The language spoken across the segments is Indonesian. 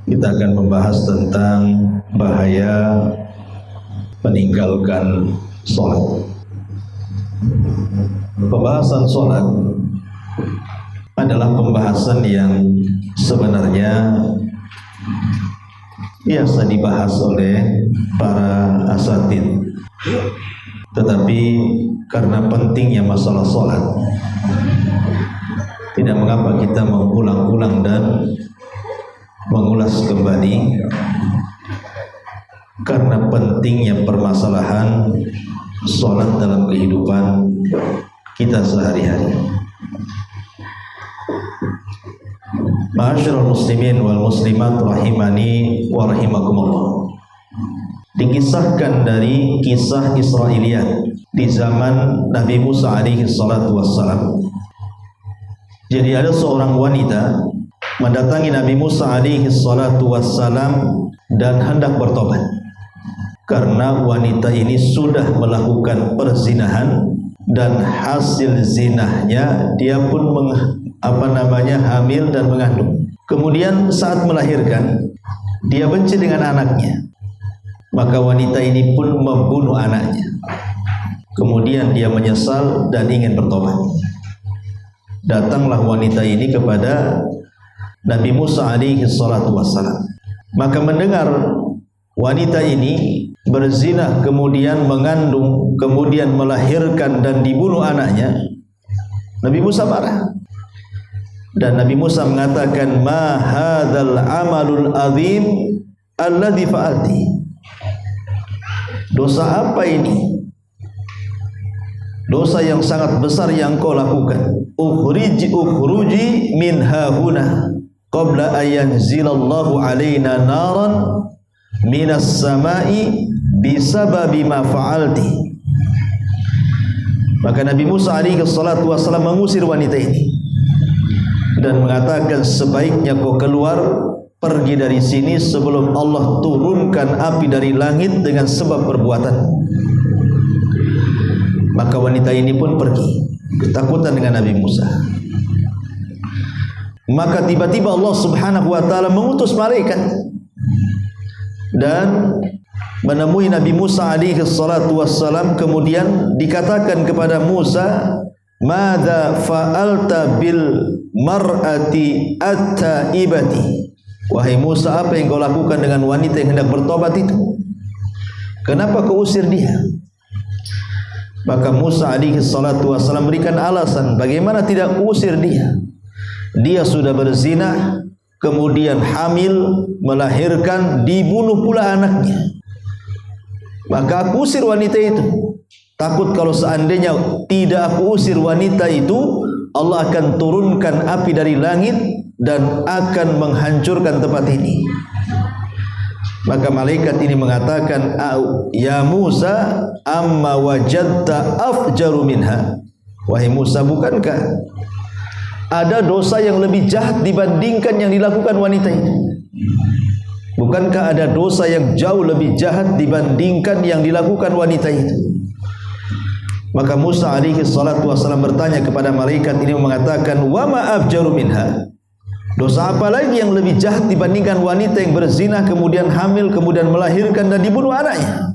Kita akan membahas tentang bahaya meninggalkan sholat. Pembahasan sholat adalah pembahasan yang sebenarnya biasa dibahas oleh para asatidz, tetapi karena pentingnya masalah sholat, tidak mengapa kita mengulang-ulang dan mengulas kembali, karena pentingnya permasalahan sholat dalam kehidupan kita sehari-hari. Ma'asyiral muslimin wal muslimat rahimani wa rahimakumullah. Dikisahkan dari kisah Israiliyat di zaman Nabi Musa alaihi salatu wassalam. Jadi ada seorang wanita mendatangi Nabi Musa alaihi salatu wassalam dan hendak bertobat, karena wanita ini sudah melakukan perzinahan dan hasil zinahnya dia pun hamil dan mengandung. Kemudian saat melahirkan dia benci dengan anaknya, maka wanita ini pun membunuh anaknya. Kemudian dia menyesal dan ingin bertobat. Datanglah wanita ini kepada Nabi Musa alaihi salatu wassalam. Maka mendengar wanita ini berzina, kemudian mengandung, kemudian melahirkan dan dibunuh anaknya, Nabi Musa marah. Dan Nabi Musa mengatakan, ma hadzal amalul azim alladzi fa'alti. Dosa apa ini? Dosa yang sangat besar yang kau lakukan. Ukhruji min hahuna qabla ayanzilallahu alaina naran minas samai bisababi ma fa'alti. Maka Nabi Musa alaihi salatu wassalam mengusir wanita ini dan mengatakan, sebaiknya kau keluar, pergi dari sini sebelum Allah turunkan api dari langit dengan sebab perbuatan. Maka wanita ini pun pergi, ketakutan dengan Nabi Musa. Maka tiba-tiba Allah subhanahu wa ta'ala mengutus malaikat dan menemui Nabi Musa alaihi salatu wassalam. Kemudian dikatakan kepada Musa, madza fa'alta bil mar'ati at-taibati. Wahai Musa, apa yang kau lakukan dengan wanita yang hendak bertobat itu? Kenapa kau usir dia? Maka Musa alaihi salatu wassalam berikan alasan bagaimana tidak usir dia. Dia sudah berzina, kemudian hamil, melahirkan, dibunuh pula anaknya. Maka aku usir wanita itu. Takut kalau seandainya tidak aku usir wanita itu, Allah akan turunkan api dari langit dan akan menghancurkan tempat ini. Maka malaikat ini mengatakan, ya Musa, amma wajadta afjaru minha. Wahai Musa, bukankah ada dosa yang lebih jahat dibandingkan yang dilakukan wanita itu? Bukankah ada dosa yang jauh lebih jahat dibandingkan yang dilakukan wanita itu? Maka Musa alaihi salatu wassalam bertanya kepada malaikat ini, mengatakan, wa ma afjaru minha. Dosa apa lagi yang lebih jahat dibandingkan wanita yang berzina, kemudian hamil, kemudian melahirkan dan dibunuh anaknya?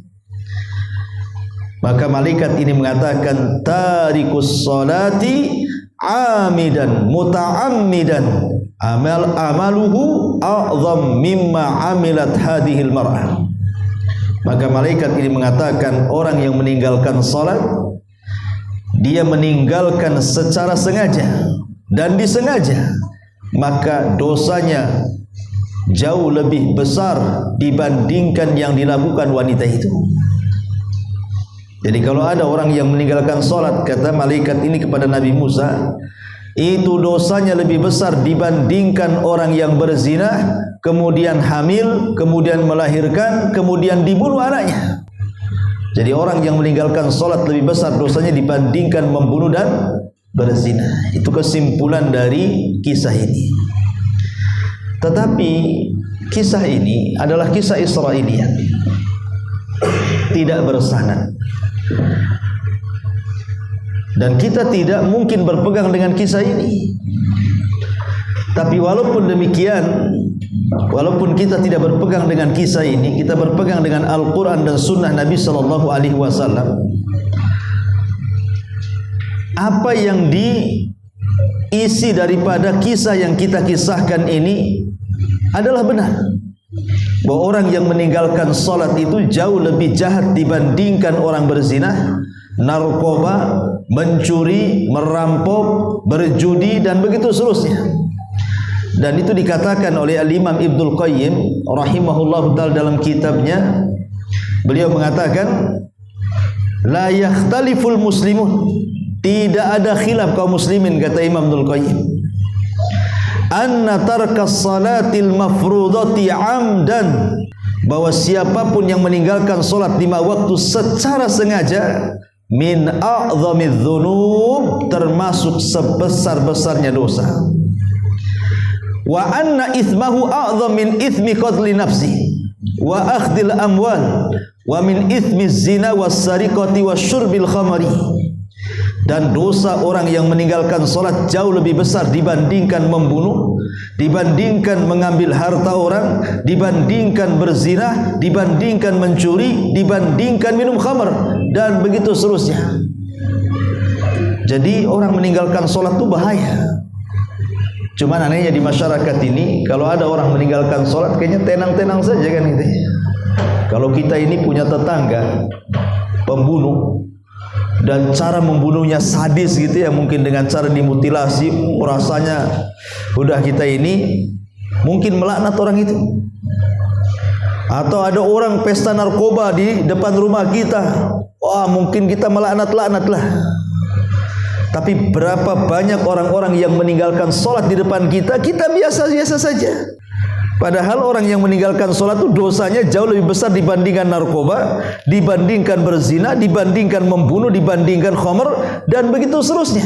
Maka malaikat ini mengatakan, tarikus salati amidan muta'ammidan amaluhu a'zam mimma amilat hadhil mar'ah. Maka malaikat ini mengatakan, orang yang meninggalkan salat, dia meninggalkan secara sengaja dan disengaja, maka dosanya jauh lebih besar dibandingkan yang dilakukan wanita itu. Jadi kalau ada orang yang meninggalkan sholat, kata malaikat ini kepada Nabi Musa, itu dosanya lebih besar dibandingkan orang yang berzina, kemudian hamil, kemudian melahirkan, kemudian dibunuh anaknya. Jadi orang yang meninggalkan sholat lebih besar dosanya dibandingkan membunuh dan berzina. Itu kesimpulan dari kisah ini. Tetapi kisah ini adalah kisah Israiliyat. tidak bersanad. Dan kita tidak mungkin berpegang dengan kisah ini. Tapi walaupun demikian, walaupun kita tidak berpegang dengan kisah ini, kita berpegang dengan Al-Quran dan Sunnah Nabi Sallallahu Alaihi Wasallam. Apa yang diisi daripada kisah yang kita kisahkan ini adalah benar. Bahwa orang yang meninggalkan salat itu jauh lebih jahat dibandingkan orang berzina, narkoba, mencuri, merampok, berjudi, dan begitu seterusnya. Dan itu dikatakan oleh Al-Imam Ibnul Qayyim rahimahullah ta'ala dalam kitabnya. Beliau mengatakan, la yakhtaliful muslimun, tidak ada khilaf kaum muslimin, kata Imam Ibnul Qayyim, anna tarkas salatil mafrudati amdan, bahwa siapapun yang meninggalkan salat 5 waktu secara sengaja, min a'zamidz dzunub, termasuk sebesar-besarnya dosa. Wa anna ithmahu a'zam min ithmi qatli nafsi wa akhdil amwal wa min ithmi zina was sariqati wasyurbil khamri. Dan dosa orang yang meninggalkan salat jauh lebih besar dibandingkan membunuh, dibandingkan mengambil harta orang, dibandingkan berzina, dibandingkan mencuri, dibandingkan minum khamr, dan begitu seterusnya. Jadi orang meninggalkan salat itu bahaya. Cuman anehnya di masyarakat ini, kalau ada orang meninggalkan salat kayaknya tenang-tenang saja kan gitu. Kalau kita ini punya tetangga pembunuh, dan cara membunuhnya sadis gitu ya, mungkin dengan cara dimutilasi, rasanya udah kita ini mungkin melaknat orang itu. Atau ada orang pesta narkoba di depan rumah kita, wah mungkin kita melaknat-laknat lah. Tapi berapa banyak orang-orang yang meninggalkan sholat di depan kita, kita biasa-biasa saja. Padahal orang yang meninggalkan sholat itu dosanya jauh lebih besar dibandingkan narkoba, dibandingkan berzina, dibandingkan membunuh, dibandingkan khamr, dan begitu seterusnya.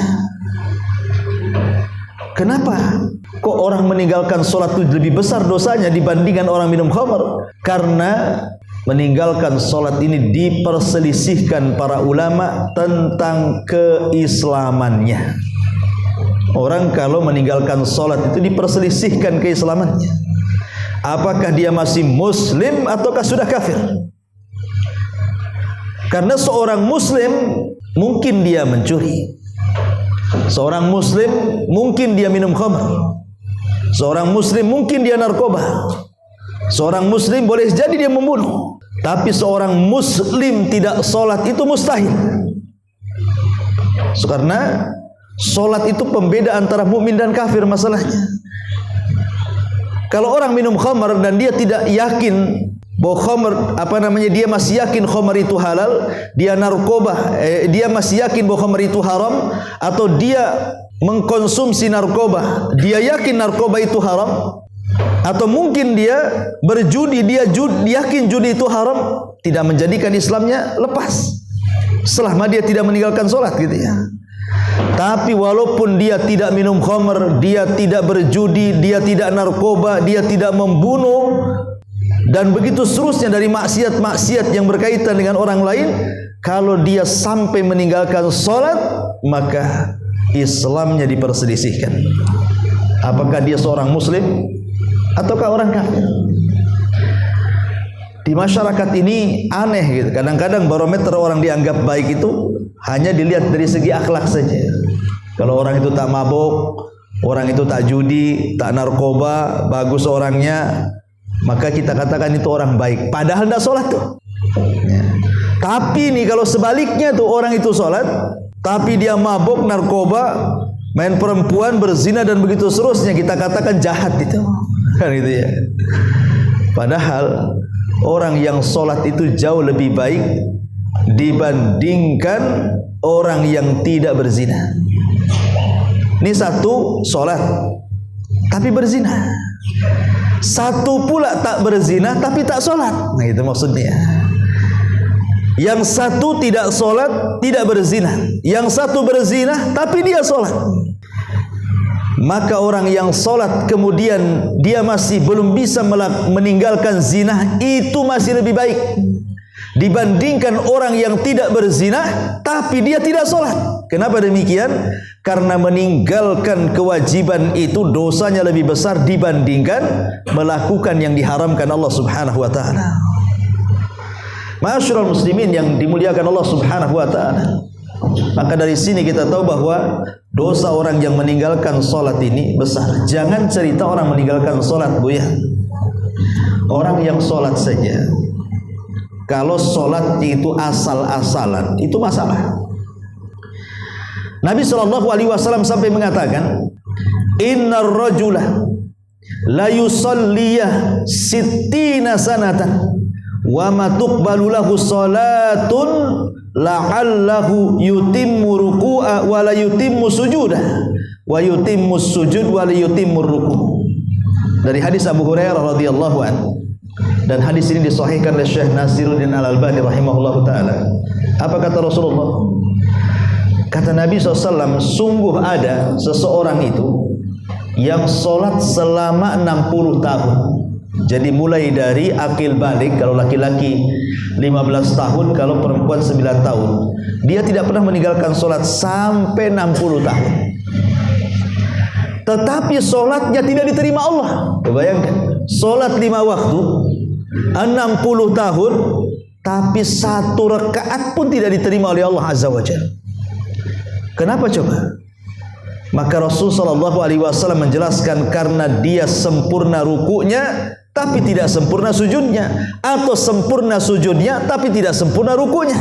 Kenapa kok orang meninggalkan sholat itu lebih besar dosanya dibandingkan orang minum khamr? Karena meninggalkan sholat ini diperselisihkan para ulama tentang keislamannya. Orang kalau meninggalkan sholat itu diperselisihkan keislamannya. Apakah dia masih muslim ataukah sudah kafir? Karena seorang muslim mungkin dia mencuri, seorang muslim mungkin dia minum khamr, seorang muslim mungkin dia narkoba, seorang muslim boleh jadi dia membunuh. Tapi seorang muslim tidak sholat itu mustahil. Karena sholat itu pembeda antara mukmin dan kafir masalahnya. Kalau orang minum khamr dan dia tidak yakin bahwa khamr, dia masih yakin khamr itu halal, dia narkoba, dia masih yakin bahwa khamr itu haram, atau dia mengkonsumsi narkoba, dia yakin narkoba itu haram, atau mungkin dia berjudi, dia yakin judi itu haram, tidak menjadikan Islamnya lepas selama dia tidak meninggalkan sholat gitu ya. Tapi walaupun dia tidak minum khamr, dia tidak berjudi, dia tidak narkoba, dia tidak membunuh, dan begitu seterusnya dari maksiat-maksiat yang berkaitan dengan orang lain, kalau dia sampai meninggalkan sholat, maka Islamnya diperselisihkan. Apakah dia seorang muslim ataukah orang kafir? Di masyarakat ini aneh gitu. Kadang-kadang barometer orang dianggap baik itu hanya dilihat dari segi akhlak saja. Kalau orang itu tak mabuk, orang itu tak judi, tak narkoba, bagus orangnya, maka kita katakan itu orang baik. Padahal tidak sholat tuh. Ya. Tapi nih kalau sebaliknya tuh, orang itu sholat, tapi dia mabuk, narkoba, main perempuan, berzina, dan begitu seterusnya, kita katakan jahat itu. Kan gitu ya. Padahal orang yang sholat itu jauh lebih baik dibandingkan orang yang tidak berzina. Ini satu sholat tapi berzina, satu pula tak berzina tapi tak sholat. Nah itu maksudnya. Yang satu tidak sholat, tidak berzina, yang satu berzina tapi dia sholat. Maka orang yang sholat kemudian dia masih belum bisa meninggalkan zina, itu masih lebih baik dibandingkan orang yang tidak berzina tapi dia tidak sholat. Kenapa demikian? Karena meninggalkan kewajiban itu dosanya lebih besar dibandingkan melakukan yang diharamkan Allah Subhanahu wa taala. Ma'asyiral muslimin yang dimuliakan Allah Subhanahu wa taala. Maka dari sini kita tahu bahwa dosa orang yang meninggalkan sholat ini besar. Jangan cerita orang meninggalkan sholat, Bu ya. Orang yang sholat saja, kalau sholat itu asal-asalan, itu masalah. Nabi SAW sampai mengatakan, Innar rajula la yusalliyah sittina sanatan wa ma tuqbalu lahu salatun la'allahu yutimmu ruku'a wa la yutimmu sujudah wa yutimmu sujud wa la yutimmu ruku'. Dari hadis Abu Hurairah radhiyallahu anhu, dan hadis ini disahihkan oleh Syekh Nasiruddin Al-Albani rahimahullahu taala. Apa kata Rasulullah? Kata Nabi SAW, sungguh ada seseorang itu yang sholat selama 60 tahun. Jadi mulai dari akil balik, kalau laki-laki 15 tahun, kalau perempuan 9 tahun. Dia tidak pernah meninggalkan sholat sampai 60 tahun. Tetapi sholatnya tidak diterima Allah. Bayangkan, sholat 5 waktu 60 tahun, tapi 1 rakaat pun tidak diterima oleh Allah Azza wa Jalla. Kenapa coba? Maka Rasulullah SAW menjelaskan karena dia sempurna rukunya tapi tidak sempurna sujudnya, atau sempurna sujudnya tapi tidak sempurna rukunya,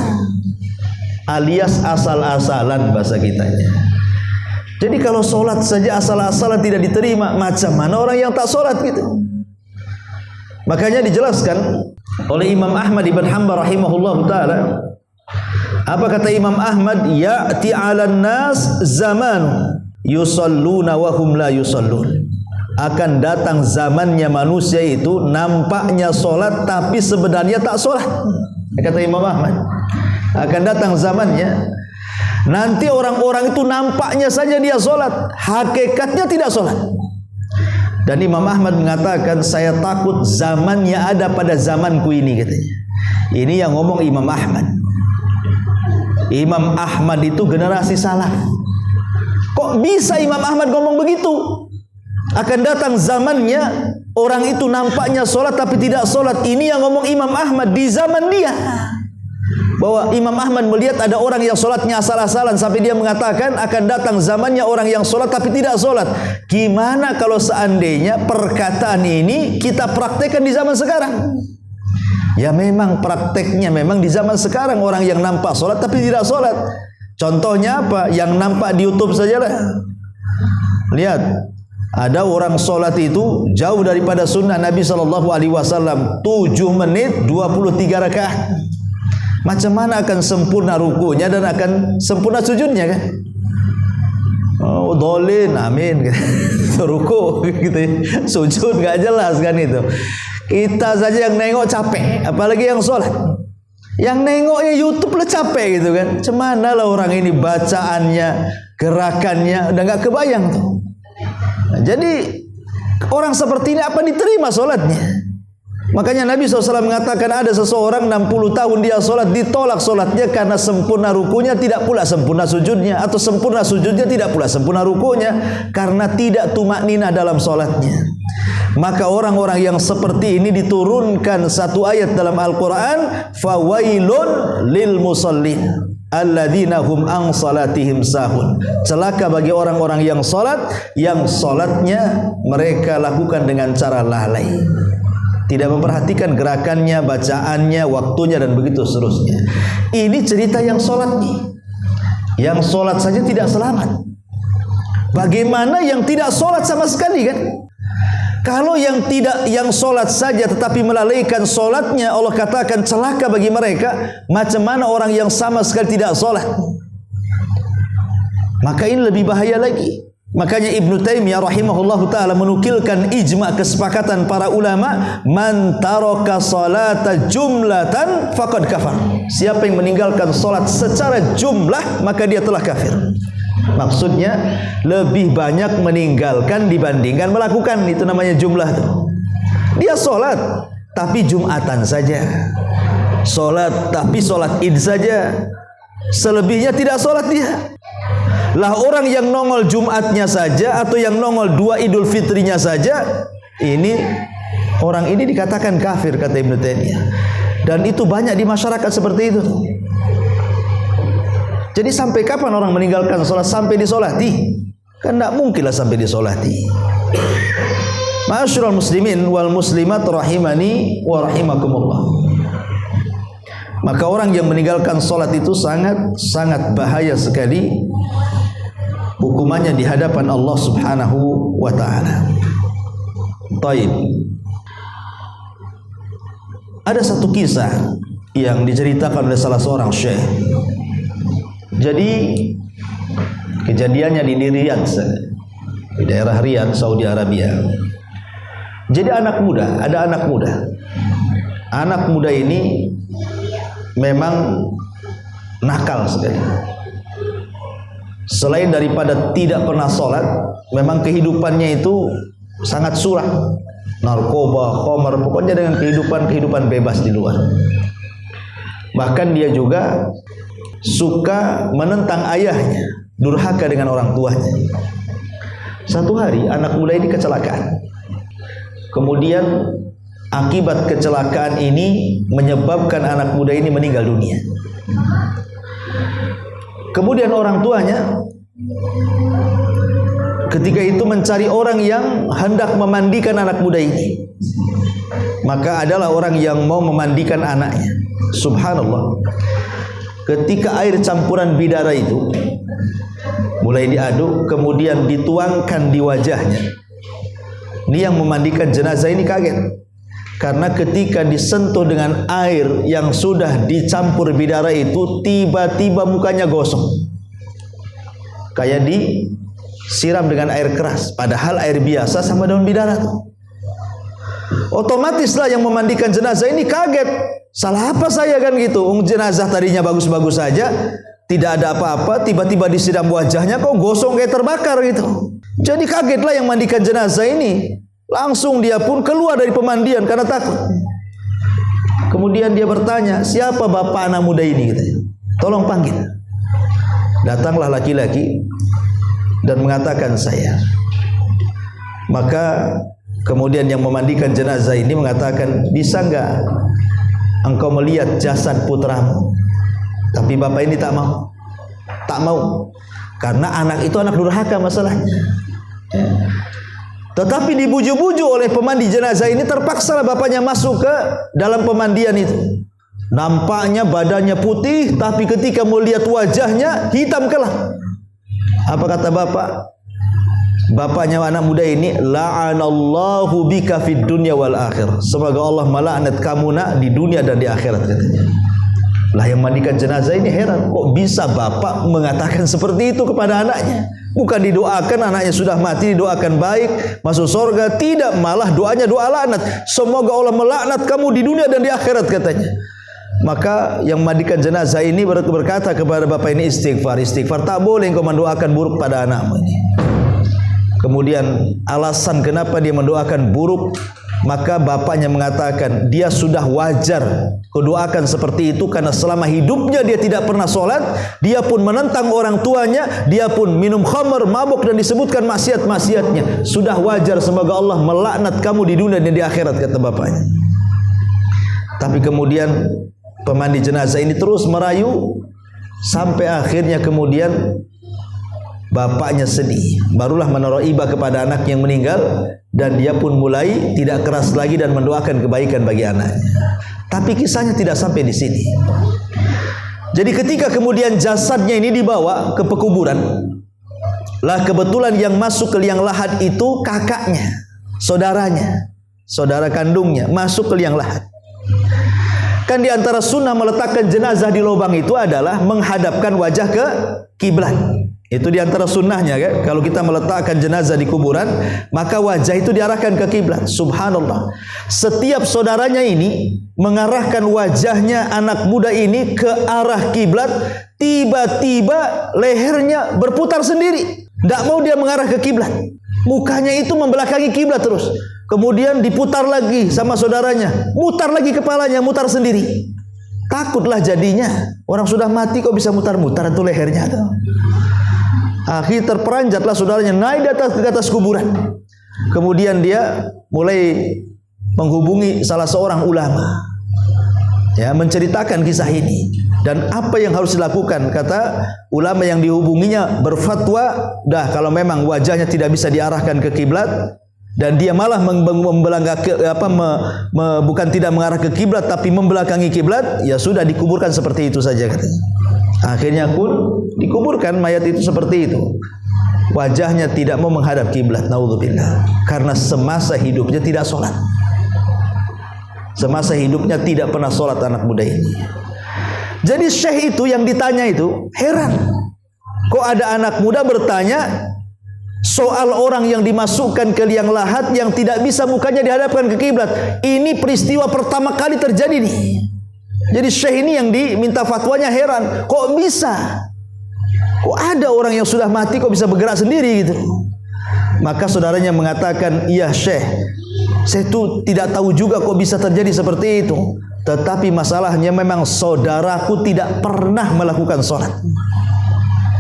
alias asal-asalan bahasa kitanya. Jadi kalau sholat saja asal-asalan tidak diterima, macam mana orang yang tak sholat gitu? Makanya dijelaskan oleh Imam Ahmad ibn Hanbal rahimahullah ta'ala. Apa kata Imam Ahmad? Ya'ti 'alan nas zaman yusalluna wa hum la yusallun. Akan datang zamannya manusia itu nampaknya sholat tapi sebenarnya tak sholat. Kata Imam Ahmad, akan datang zamannya nanti orang-orang itu nampaknya saja dia sholat, hakikatnya tidak sholat. Dan Imam Ahmad mengatakan, saya takut zamannya ada pada zamanku ini, katanya. Ini yang ngomong Imam Ahmad. Imam Ahmad itu generasi salaf. Kok bisa Imam Ahmad ngomong begitu? Akan datang zamannya orang itu nampaknya sholat tapi tidak sholat. Ini yang ngomong Imam Ahmad di zaman dia. Bahwa Imam Ahmad melihat ada orang yang sholatnya asal-asalan sampai dia mengatakan akan datang zamannya orang yang sholat tapi tidak sholat. Gimana kalau seandainya perkataan ini kita praktekkan di zaman sekarang? Ya memang prakteknya memang di zaman sekarang orang yang nampak sholat tapi tidak sholat. Contohnya apa? Yang nampak di YouTube sajalah. Lihat, ada orang sholat itu jauh daripada sunnah Nabi SAW, 7 menit 23 rakaat. Macam mana akan sempurna rukunya dan akan sempurna sujudnya kan? Oh, dolin, amin. Ruku gitu, sujud nggak jelas kan itu. Kita saja yang nengok capek, apalagi yang sholat. Yang nengoknya YouTube lah capek gitu kan. Cemana lah orang ini bacaannya, gerakannya udah nggak kebayang tuh. Nah, jadi orang seperti ini apa diterima sholatnya? Makanya Nabi SAW mengatakan ada seseorang 60 tahun dia sholat, ditolak sholatnya karena sempurna rukunya tidak pula sempurna sujudnya, atau sempurna sujudnya tidak pula sempurna rukunya, karena tidak tumakninah dalam sholatnya. Maka orang-orang yang seperti ini diturunkan satu ayat dalam Al-Quran, fawailun lil musallin alladzina hum an salatihim sahun. Celaka bagi orang-orang yang sholat, yang sholatnya mereka lakukan dengan cara lalai, tidak memperhatikan gerakannya, bacaannya, waktunya, dan begitu seterusnya. Ini cerita yang sholat nih. Yang sholat saja tidak selamat. Bagaimana yang tidak sholat sama sekali kan? Kalau yang sholat saja tetapi melalaikan sholatnya, Allah katakan celaka bagi mereka. Macam mana orang yang sama sekali tidak sholat? Maka ini lebih bahaya lagi. Makanya Ibnu Taimiyah rahimahullahu ta'ala menukilkan ijma' kesepakatan para ulama, man taraka salata jumlatan faqad kafar. Siapa yang meninggalkan salat secara jumlah maka dia telah kafir. Maksudnya lebih banyak meninggalkan dibandingkan melakukan, itu namanya jumlah tuh. Dia salat tapi Jumatan saja. Solat, tapi solat id saja. Selebihnya tidak solat dia. Lah orang yang nongol Jumatnya saja atau yang nongol 2 Idul Fitrinya saja, ini orang ini dikatakan kafir kata Ibnu Taimiyah. Dan itu banyak di masyarakat seperti itu. Jadi sampai kapan orang meninggalkan sholat sampai disolati? Kan tidak mungkinlah sampai disolati. Ma'asyiral muslimin wal muslimat rahimani wa rahimakumullah. Maka orang yang meninggalkan sholat itu sangat bahaya sekali hukumannya di hadapan Allah Subhanahu wa taala. Taib. Ada satu kisah yang diceritakan oleh salah seorang syekh. Jadi kejadiannya di Riyadh, di daerah Riyadh, Saudi Arabia. Jadi ada anak muda. Anak muda ini memang nakal sekali. Selain daripada tidak pernah sholat, memang kehidupannya itu sangat suram. Narkoba, khamar, pokoknya dengan kehidupan bebas di luar. Bahkan dia juga suka menentang ayahnya, durhaka dengan orang tuanya. Satu hari anak muda ini kecelakaan. Kemudian akibat kecelakaan ini menyebabkan anak muda ini meninggal dunia. Kemudian orang tuanya ketika itu mencari orang yang hendak memandikan anak muda ini. Maka adalah orang yang mau memandikan anaknya. Subhanallah. Ketika air campuran bidara itu mulai diaduk, kemudian dituangkan di wajahnya, ini yang memandikan jenazah ini kaget. Karena ketika disentuh dengan air yang sudah dicampur bidara itu, tiba-tiba mukanya gosong, kayak disiram dengan air keras, padahal air biasa sama daun bidara. Otomatislah yang memandikan jenazah ini kaget. Salah apa saya kan gitu? Jenazah tadinya bagus-bagus saja, tidak ada apa-apa, tiba-tiba disiram wajahnya kok gosong kayak terbakar gitu. Jadi kagetlah yang mandikan jenazah ini. Langsung dia pun keluar dari pemandian karena takut. Kemudian dia bertanya, siapa bapak anak muda ini? Gitu. Tolong panggil. Datanglah laki-laki dan mengatakan saya. Maka kemudian yang memandikan jenazah ini mengatakan, bisa enggak engkau melihat jasad putramu? Tapi bapak ini tak mau. Tak mau. Karena anak itu anak durhaka masalahnya. Tetapi dibuju-buju oleh pemandi jenazah ini, terpaksa bapaknya masuk ke dalam pemandian itu. Nampaknya badannya putih, tapi ketika melihat wajahnya hitam kelam. Apa kata bapak? Bapaknya anak muda ini, la'anallahu bika fid dunya wal akhir. Semoga Allah melaknat kamu nak di dunia dan di akhirat, katanya. Lah yang mandikan jenazah ini heran, kok bisa bapak mengatakan seperti itu kepada anaknya? Bukan didoakan anaknya sudah mati, didoakan baik, masuk surga, tidak, malah doanya doa laknat. Semoga Allah melaknat kamu di dunia dan di akhirat, katanya. Maka yang mandikan jenazah ini berkata kepada bapak ini, istighfar, tak boleh engkau mendoakan buruk pada anakmu ini. Kemudian alasan kenapa dia mendoakan buruk, maka bapaknya mengatakan dia sudah wajar kudoakan seperti itu karena selama hidupnya dia tidak pernah sholat, dia pun menentang orang tuanya, dia pun minum khamar, mabuk dan disebutkan maksiat-maksiatnya. Sudah wajar, semoga Allah melaknat kamu di dunia dan di akhirat, kata bapaknya. Tapi kemudian pemandi jenazah ini terus merayu sampai akhirnya kemudian bapaknya sedih, barulah menaruh iba kepada anak yang meninggal, dan dia pun mulai tidak keras lagi dan mendoakan kebaikan bagi anaknya. Tapi kisahnya tidak sampai di sini. Jadi ketika kemudian jasadnya ini dibawa ke pekuburan, lah kebetulan yang masuk ke liang lahat itu kakaknya, saudaranya, saudara kandungnya masuk ke liang lahat. Kan di antara sunnah meletakkan jenazah di lubang itu adalah menghadapkan wajah ke kiblat. Itu di antara sunnahnya kan. Kalau kita meletakkan jenazah di kuburan, maka wajah itu diarahkan ke kiblat. Subhanallah. Setiap saudaranya ini mengarahkan wajahnya anak muda ini ke arah kiblat, tiba-tiba lehernya berputar sendiri. Tidak mau dia mengarah ke kiblat. Mukanya itu membelakangi kiblat terus. Kemudian diputar lagi sama saudaranya, mutar lagi kepalanya, mutar sendiri. Takutlah jadinya. Orang sudah mati kok bisa mutar-mutar itu lehernya tuh. Akhirnya terperanjatlah saudaranya naik ke atas kuburan. Kemudian dia mulai menghubungi salah seorang ulama, ya, menceritakan kisah ini dan apa yang harus dilakukan. Kata ulama yang dihubunginya berfatwa, dah kalau memang wajahnya tidak bisa diarahkan ke kiblat dan dia malah bukan tidak mengarah ke kiblat tapi membelakangi kiblat, ya sudah dikuburkan seperti itu saja katanya. Akhirnya pun dikuburkan mayat itu seperti itu. Wajahnya tidak mau menghadap kiblat, naudzubillah, karena semasa hidupnya tidak sholat. Semasa hidupnya tidak pernah sholat anak muda ini. Jadi syekh itu yang ditanya itu heran, kok ada anak muda bertanya soal orang yang dimasukkan ke liang lahat yang tidak bisa mukanya dihadapkan ke kiblat. Ini peristiwa pertama kali terjadi nih. Jadi syekh ini yang diminta fatwanya heran, kok bisa? Kok ada orang yang sudah mati kok bisa bergerak sendiri gitu? Maka saudaranya mengatakan, iya syekh, saya tuh tidak tahu juga kok bisa terjadi seperti itu. Tetapi masalahnya memang saudaraku tidak pernah melakukan sholat.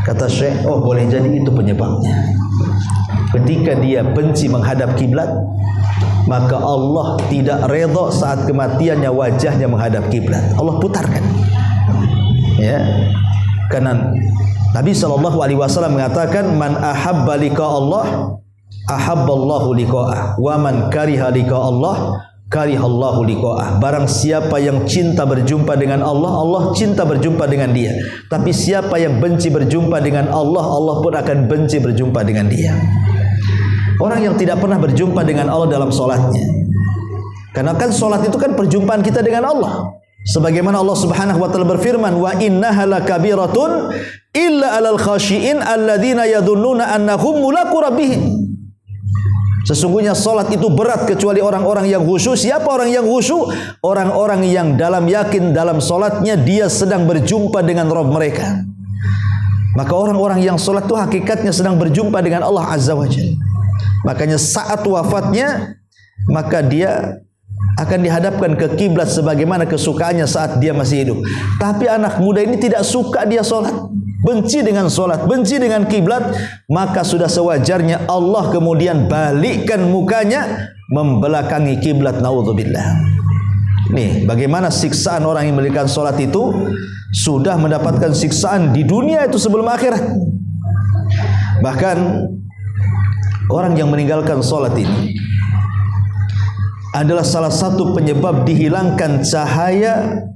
Kata syekh, oh boleh jadi itu penyebabnya. Ketika dia benci menghadap kiblat, maka Allah tidak redha saat kematiannya wajahnya menghadap kiblat. Allah putarkan. Ya, karena Nabi SAW mengatakan, man ahabba liqa Allah ahabballahu liqa'ah wa man kariha liqa Allah karihallahu liqa'ah. Barang siapa yang cinta berjumpa dengan Allah, Allah cinta berjumpa dengan dia. Tapi siapa yang benci berjumpa dengan Allah, Allah pun akan benci berjumpa dengan dia. Orang yang tidak pernah berjumpa dengan Allah dalam solatnya, karena kan solat itu kan perjumpaan kita dengan Allah. Sebagaimana Allah Subhanahu wa taala berfirman, wa innaha lakabiratun illa 'alal khashiin alladzina yadhunnuna annahum mulaqu rabbihim. Sesungguhnya salat itu berat kecuali orang-orang yang khusyuk. Siapa orang yang khusyuk? Orang-orang yang dalam yakin dalam salatnya dia sedang berjumpa dengan Rabb mereka. Maka orang-orang yang salat itu hakikatnya sedang berjumpa dengan Allah Azza wa Jalla. Makanya saat wafatnya maka dia akan dihadapkan ke kiblat sebagaimana kesukaannya saat dia masih hidup. Tapi anak muda ini tidak suka dia sholat, benci dengan sholat, benci dengan kiblat, maka sudah sewajarnya Allah kemudian balikkan mukanya membelakangi kiblat. Naudzubillah. Nih bagaimana siksaan orang yang meninggalkan sholat itu, sudah mendapatkan siksaan di dunia itu sebelum akhirat. Bahkan orang yang meninggalkan sholat ini adalah salah satu penyebab dihilangkan cahaya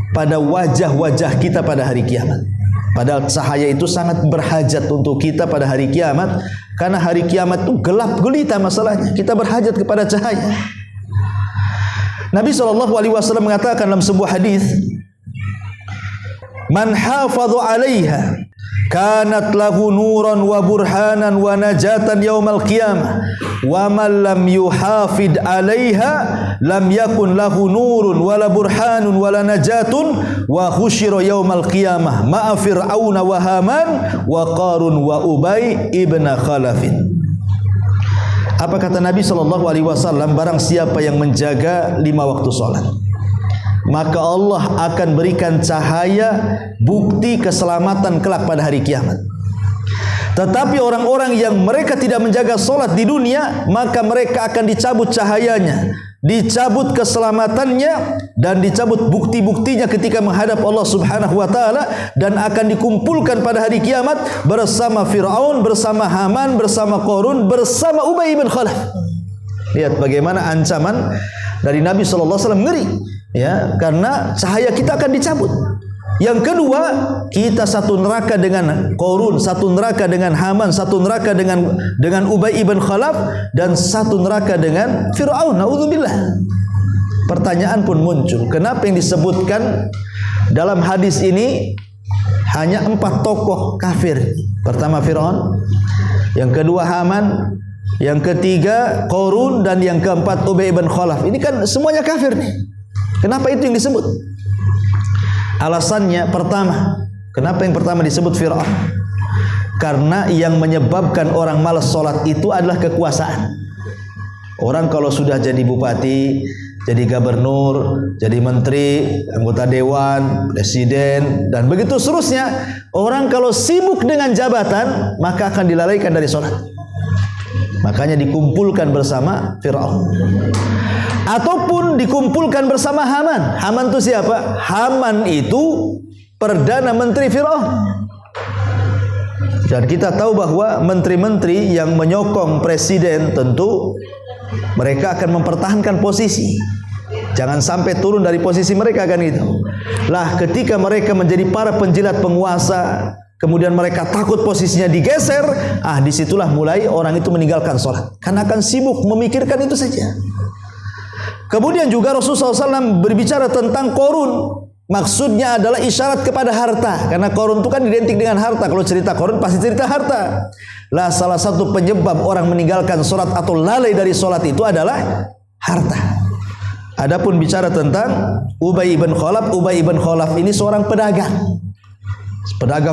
pada wajah-wajah kita pada hari kiamat. Padahal cahaya itu sangat berhajat untuk kita pada hari kiamat, karena hari kiamat itu gelap gulita masalahnya. Kita berhajat kepada cahaya. Nabi SAW mengatakan dalam sebuah hadis, man hafadhu 'alaiha kanat lahu nuran wa burhanan wa najatan yaumal qiyamah wa man lam yuhafid 'alaiha lam yakun lahu nurun wala burhanun wala najatun wa khusyira yaumal qiyamah ma'a fir'auna wa haman wa qarun wa ubay ibn khalafin. Apa kata Nabi SAW? Barang siapa yang menjaga 5 waktu salat, maka Allah akan berikan cahaya bukti keselamatan kelak pada hari kiamat. Tetapi orang-orang yang mereka tidak menjaga solat di dunia, maka mereka akan dicabut cahayanya, dicabut keselamatannya, dan dicabut bukti-buktinya ketika menghadap Allah Subhanahu wa taala, dan akan dikumpulkan pada hari kiamat bersama Fir'aun, bersama Haman, bersama Qarun, bersama Ubay bin Khalaf. Lihat bagaimana ancaman dari Nabi SAW, ngeri. Ya, karena cahaya kita akan dicabut. Yang kedua, kita satu neraka dengan Qarun, satu neraka dengan Haman, satu neraka dengan Ubay ibn Khalaf, dan satu neraka dengan Fir'aun. Naudzubillah. Pertanyaan pun muncul, kenapa yang disebutkan dalam hadis ini hanya 4 tokoh kafir? Pertama Fir'aun, yang kedua Haman, yang ketiga Qarun, dan yang keempat Ubay ibn Khalaf. Ini kan semuanya kafir nih. Kenapa itu yang disebut? Alasannya pertama, kenapa yang pertama disebut Fir'aun? Karena yang menyebabkan orang malas sholat itu adalah kekuasaan. Orang kalau sudah jadi bupati, jadi gubernur, jadi menteri, anggota dewan, presiden, dan begitu seterusnya. Orang kalau sibuk dengan jabatan, maka akan dilalaikan dari sholat. Makanya dikumpulkan bersama Fir'aun, ataupun dikumpulkan bersama Haman. Haman itu siapa? Haman itu Perdana Menteri Fir'aun. Dan kita tahu bahwa menteri-menteri yang menyokong presiden tentu mereka akan mempertahankan posisi. Jangan sampai turun dari posisi mereka, kan gitu. Lah ketika mereka menjadi para penjilat penguasa, kemudian mereka takut posisinya digeser, disitulah mulai orang itu meninggalkan sholat, karena akan sibuk memikirkan itu saja. Kemudian juga Rasulullah SAW berbicara tentang korun. Maksudnya adalah isyarat kepada harta, karena korun itu kan identik dengan harta. Kalau cerita korun pasti cerita harta. Lah salah satu penyebab orang meninggalkan sholat atau lalai dari sholat itu adalah harta. Adapun bicara tentang Ubay ibn Khalaf, Ubay ibn Khalaf ini seorang pedagang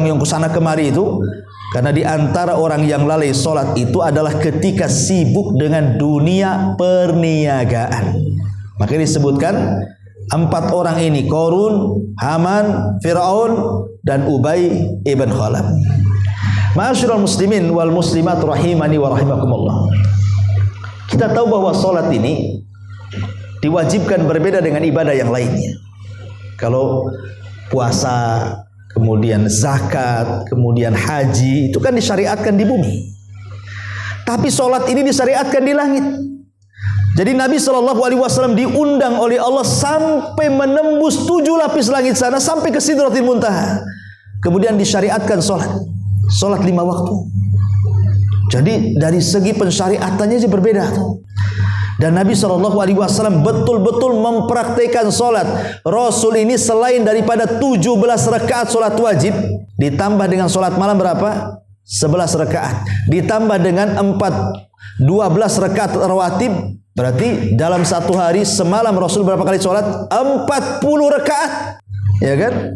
yang kesana kemari itu, karena di antara orang yang lalai sholat itu adalah ketika sibuk dengan dunia perniagaan. Makanya disebutkan 4 orang ini, Korun, Haman, Fir'aun, dan Ubay ibn Khalaf. Ma'asyiral muslimin wal muslimat rahimani wa rahimakumullah. Kita tahu bahwa sholat ini diwajibkan berbeda dengan ibadah yang lainnya. Kalau puasa, kemudian zakat, kemudian haji, itu kan disyariatkan di bumi. Tapi sholat ini disyariatkan di langit. Jadi Nabi SAW diundang oleh Allah sampai menembus 7 lapis langit sana, sampai ke Sidratil Muntaha. Kemudian disyariatkan sholat 5 waktu. Jadi dari segi pensyariatannya aja berbeda. Dan Nabi SAW betul-betul mempraktikkan sholat. Rasul ini selain daripada 17 rakaat sholat wajib, ditambah dengan sholat malam berapa? 11 rakaat. Ditambah dengan 12 rakaat rawatib. Berarti dalam satu hari semalam Rasul berapa kali sholat? 40 rakaat, ya kan?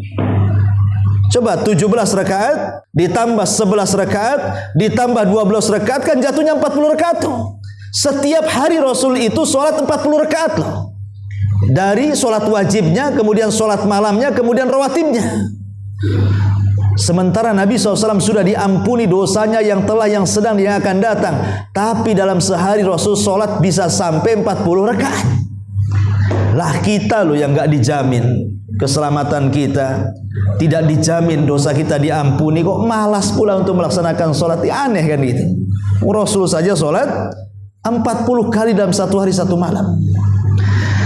Coba 17 rakaat ditambah 11 rakaat ditambah 12 rakaat, kan jatuhnya 40 rakaat tuh. Setiap hari Rasul itu sholat 40 rakaat loh. Dari sholat wajibnya, kemudian sholat malamnya, kemudian rawatibnya. Sementara Nabi SAW sudah diampuni dosanya yang telah, yang sedang, yang akan datang. Tapi dalam sehari Rasul sholat bisa sampai 40 rakaat. Lah kita loh yang gak dijamin keselamatan kita, tidak dijamin dosa kita diampuni, kok malas pula untuk melaksanakan sholat. Ya, aneh kan gitu. Rasul saja sholat 40 kali dalam satu hari satu malam.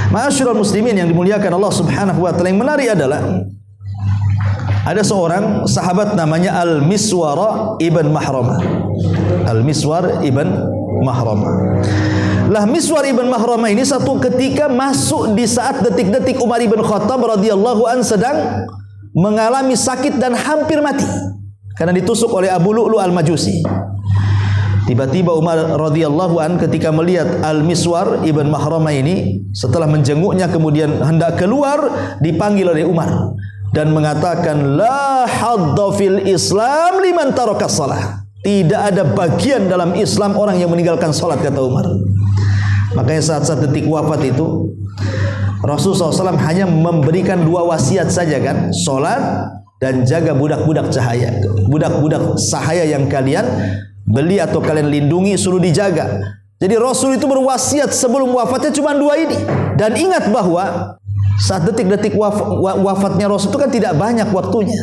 Ma'asyiral muslimin yang dimuliakan Allah Subhanahu wa taala, yang menarik adalah ada seorang sahabat namanya Al-Miswar ibn Mahramah. Al-Miswar ibn Mahramah. Lah Miswar ibn Mahramah ini satu ketika masuk di saat detik-detik Umar ibn Khattab radhiyallahu an sedang mengalami sakit dan hampir mati karena ditusuk oleh Abu Lu'lu al-Majusi. Tiba-tiba Umar radhiyallahu an ketika melihat Al-Miswar ibn Mahramah ini, setelah menjenguknya kemudian hendak keluar, dipanggil oleh Umar dan mengatakan, la hadda fil Islam liman taraka shalah. Tidak ada bagian dalam Islam orang yang meninggalkan salat, kata Umar. Makanya saat-saat detik wafat itu Rasulullah SAW hanya memberikan 2 wasiat saja kan, salat dan jaga budak-budak cahaya. Budak-budak sahaya yang kalian beli atau kalian lindungi, suruh dijaga. Jadi Rasul itu berwasiat sebelum wafatnya cuma 2 ini. Dan ingat bahwa saat detik-detik wafatnya Rasul itu kan tidak banyak waktunya.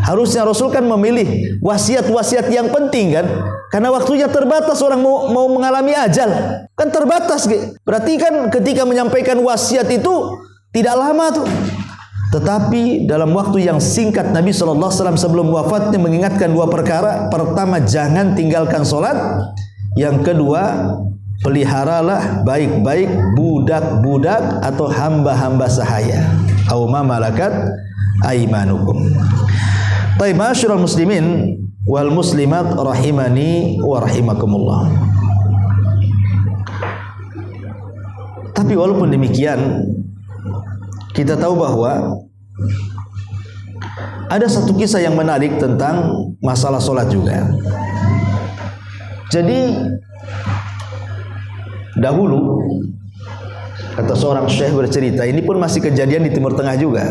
Harusnya Rasul kan memilih wasiat-wasiat yang penting kan, karena waktunya terbatas. Orang mau mengalami ajal kan terbatas. Berarti kan ketika menyampaikan wasiat itu tidak lama tuh. Tetapi dalam waktu yang singkat Nabi SAW sebelum wafatnya mengingatkan 2 perkara. Pertama, jangan tinggalkan sholat. Yang kedua, peliharalah baik-baik budak-budak atau hamba-hamba sahaya. Aw ma malakat aimanukum. Baik, ma'asyiral muslimin wal muslimat rahimani wa rahimakumullah. Tapi walaupun demikian, kita tahu bahwa ada satu kisah yang menarik tentang masalah sholat juga. Jadi dahulu Kata seorang syekh bercerita, ini pun masih kejadian di Timur Tengah juga.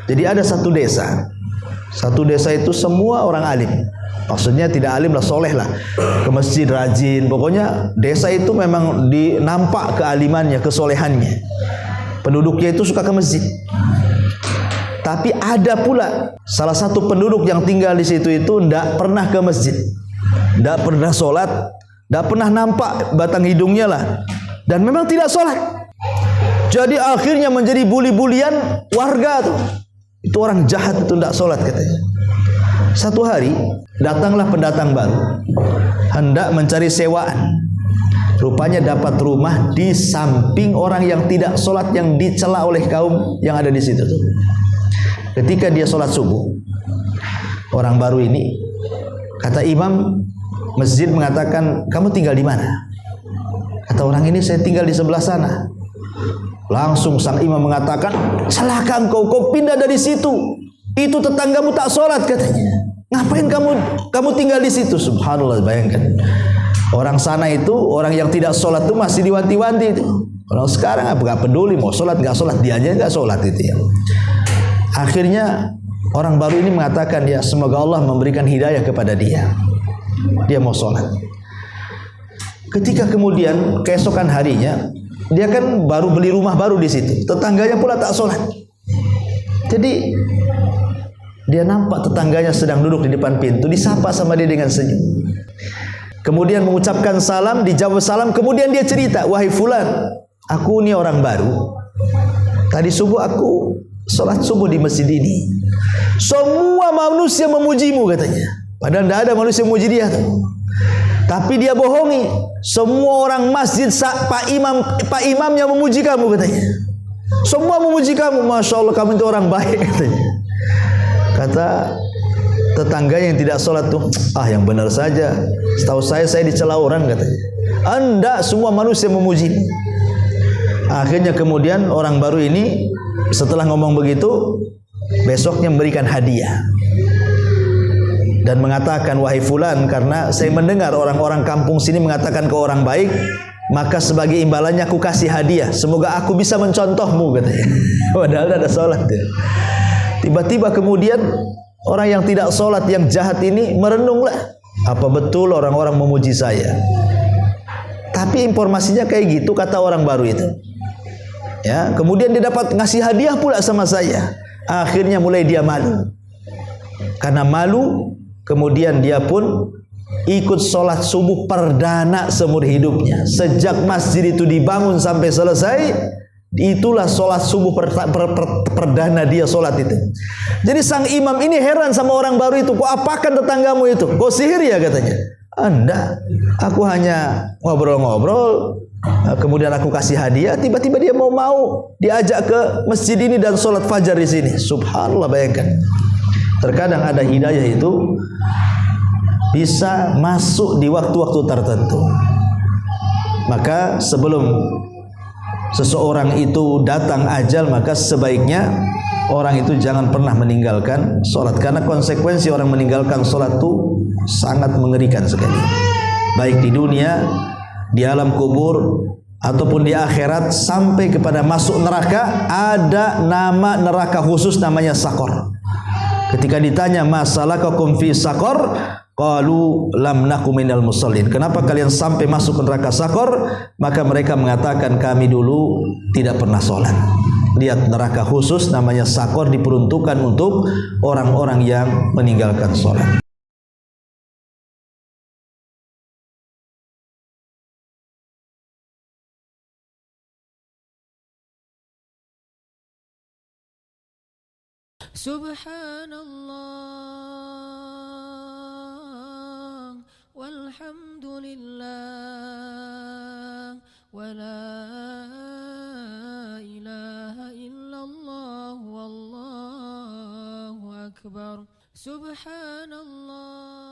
Jadi ada satu desa. Satu desa itu semua orang alim. Maksudnya tidak alim lah, soleh lah. Ke masjid rajin. Pokoknya desa itu memang nampak kealimannya, kesolehannya. Penduduknya itu suka ke masjid. Tapi ada pula salah satu penduduk yang tinggal di situ itu tidak pernah ke masjid, tidak pernah sholat, tidak pernah nampak batang hidungnya lah, dan memang tidak sholat. Jadi akhirnya menjadi buli-bulian warga tuh. Itu orang jahat itu tidak sholat katanya. Satu hari datanglah pendatang baru, hendak mencari sewaan. Rupanya dapat rumah di samping orang yang tidak sholat, yang dicela oleh kaum yang ada di situ tuh. Ketika dia sholat subuh, orang baru ini, kata imam masjid mengatakan, kamu tinggal di mana? Kata orang ini, saya tinggal di sebelah sana. Langsung sang imam mengatakan, celaka engkau, kau pindah dari situ. Itu tetanggamu tak sholat katanya. Ngapain kamu tinggal di situ? Subhanallah, bayangkan. Orang sana itu, orang yang tidak sholat itu masih diwanti-wanti itu. Orang sekarang nggak peduli mau sholat nggak sholat, dia aja nggak sholat itu ya. Akhirnya orang baru ini mengatakan, ya semoga Allah memberikan hidayah kepada dia. Dia mau sholat. Ketika kemudian keesokan harinya, dia kan baru beli rumah baru di situ. Tetangganya pula tak sholat. Jadi dia nampak tetangganya sedang duduk di depan pintu, disapa sama dia dengan senyum. Kemudian mengucapkan salam, dijawab salam. Kemudian dia cerita, wahai fulan, aku ini orang baru. Tadi subuh aku sholat subuh di masjid ini. Semua manusia memujimu katanya. Padahal tidak ada manusia memuji dia tuh. Tapi dia bohongi. Semua orang masjid, Pak Imamnya memuji kamu katanya. Semua memuji kamu. Masya Allah, kamu itu orang baik katanya. Kata tetangga yang tidak sholat tuh, yang benar saja. Setahu saya dicela orang katanya. Anda semua manusia memuji. Akhirnya kemudian orang baru ini setelah ngomong begitu, besoknya memberikan hadiah dan mengatakan, wahai fulan, karena saya mendengar orang-orang kampung sini mengatakan kau orang baik, maka sebagai imbalannya aku kasih hadiah. Semoga aku bisa mencontohmu katanya. Padahal ada sholat ya. Tiba-tiba kemudian orang yang tidak sholat, yang jahat ini merenunglah, apa betul orang-orang memuji saya? Tapi informasinya kayak gitu kata orang baru itu. Ya, kemudian dia dapat ngasih hadiah pula sama saya. Akhirnya mulai dia malu. Karena malu, kemudian dia pun ikut sholat subuh perdana seumur hidupnya. Sejak masjid itu dibangun sampai selesai, itulah sholat subuh perdana dia sholat itu. Jadi sang imam ini heran sama orang baru itu. Kok apakan tetanggamu itu? Kok sihir ya katanya? Anda, aku hanya ngobrol-ngobrol, kemudian aku kasih hadiah. Tiba-tiba dia mau diajak ke masjid ini dan sholat fajar di sini. Subhanallah, bayangkan. Terkadang ada hidayah itu bisa masuk di waktu-waktu tertentu. Maka sebelum seseorang itu datang ajal, maka sebaiknya orang itu jangan pernah meninggalkan sholat. Karena konsekuensi orang meninggalkan sholat itu sangat mengerikan sekali. Baik di dunia, di alam kubur, ataupun di akhirat, sampai kepada masuk neraka. Ada nama neraka khusus namanya Sakor. Ketika ditanya masalakakum fi Sakor, qalu lam nakum minal musallin. Kenapa kalian sampai masuk ke neraka Sakor? Maka mereka mengatakan, kami dulu tidak pernah sholat. Lihat, neraka khusus namanya Sakor, diperuntukkan untuk orang-orang yang meninggalkan sholat. Subhanallah walhamdulillah wa la ilaha illallah wallahu akbar. Subhanallah.